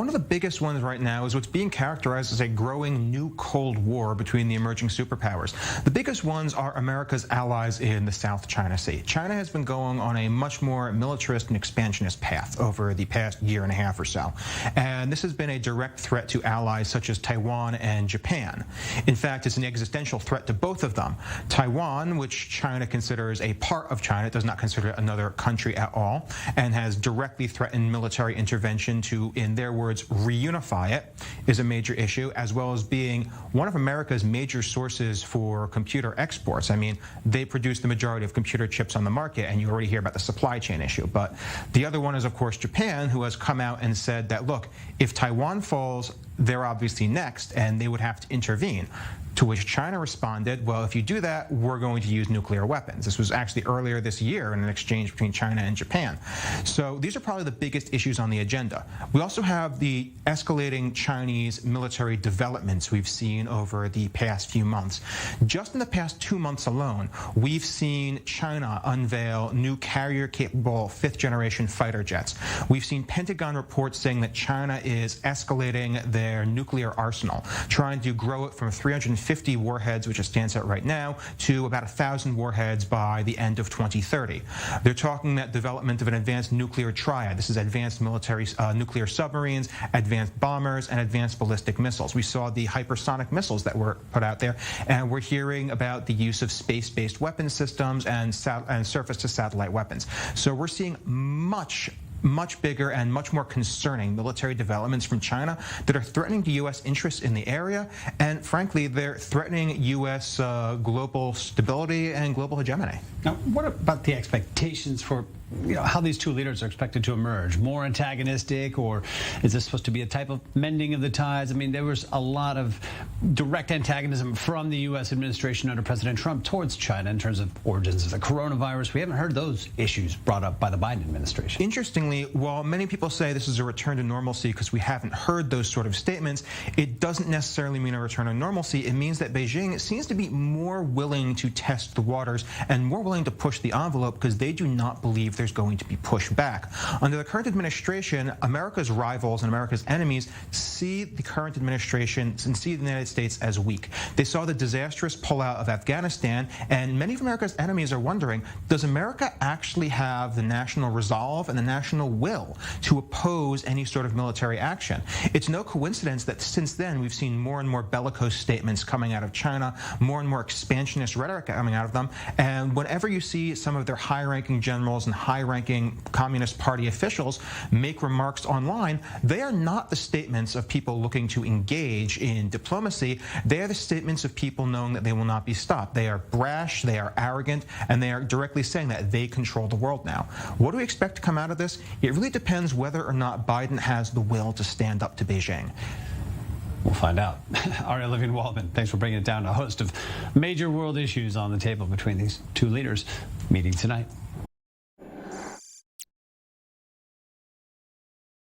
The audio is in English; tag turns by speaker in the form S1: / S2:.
S1: one of the biggest ones right now is what's being characterized as a growing new Cold War between the emerging superpowers. The biggest ones are America's allies in the South China Sea. China has been going on a much more militarist and expansionist path over the past year and a half or so. And this has been a direct threat to allies such as Taiwan and Japan. In fact, it's an existential threat to both of them. Taiwan, which China considers a part of China, does not consider it another country at all, and has directly threatened military intervention to, in their words, reunify it, is a major issue, as well as being one of America's major sources for computer exports. I mean, they produce the majority of computer chips on the market, and you already hear about the supply chain issue. But the other one is, of course, Japan, who has come out and said that, look, if Taiwan falls, they're obviously next, and they would have to intervene. To which China responded, well, if you do that, we're going to use nuclear weapons. This was actually earlier this year in an exchange between China and Japan. So these are probably the biggest issues on the agenda. We also have the escalating Chinese military developments we've seen over the past few months. Just in the past 2 months alone, we've seen China unveil new carrier-capable fifth-generation fighter jets. We've seen Pentagon reports saying that China is escalating their nuclear arsenal, trying to grow it from 350 warheads, which it stands at right now, to about 1,000 warheads by the end of 2030. They're talking that development of an advanced nuclear triad. This is advanced military nuclear submarines, advanced bombers, and advanced ballistic missiles. We saw the hypersonic missiles that were put out there, and we're hearing about the use of space-based weapon systems and surface-to-satellite weapons. So we're seeing much bigger and much more concerning military developments from China that are threatening the U.S. interests in the area, and frankly, they're threatening U.S. global stability and global hegemony.
S2: Now, what about the expectations for how these two leaders are expected to emerge? More antagonistic, or is this supposed to be a type of mending of the ties? I mean, there was a lot of direct antagonism from the U.S. administration under President Trump towards China in terms of origins of the coronavirus. We haven't heard those issues brought up by the Biden administration.
S1: Interestingly, while many people say this is a return to normalcy because we haven't heard those sort of statements, it doesn't necessarily mean a return to normalcy. It means that Beijing seems to be more willing to test the waters and more willing to push the envelope because they do not believe there's going to be pushback. Under the current administration, America's rivals and America's enemies see the current administration and see the United States as weak. They saw the disastrous pullout of Afghanistan, and many of America's enemies are wondering, does America actually have the national resolve and the national will to oppose any sort of military action? It's no coincidence that since then we've seen more and more bellicose statements coming out of China, more and more expansionist rhetoric coming out of them, and whenever you see some of their high-ranking generals and high-ranking Communist Party officials make remarks online, they are not the statements of people looking to engage in diplomacy. They are the statements of people knowing that they will not be stopped. They are brash, they are arrogant, and they are directly saying that they control the world now. What do we expect to come out of this? It really depends whether or not Biden has the will to stand up to Beijing.
S2: We'll find out. Ariel Levin Waldman, thanks for bringing it down. A host of major world issues on the table between these two leaders meeting tonight.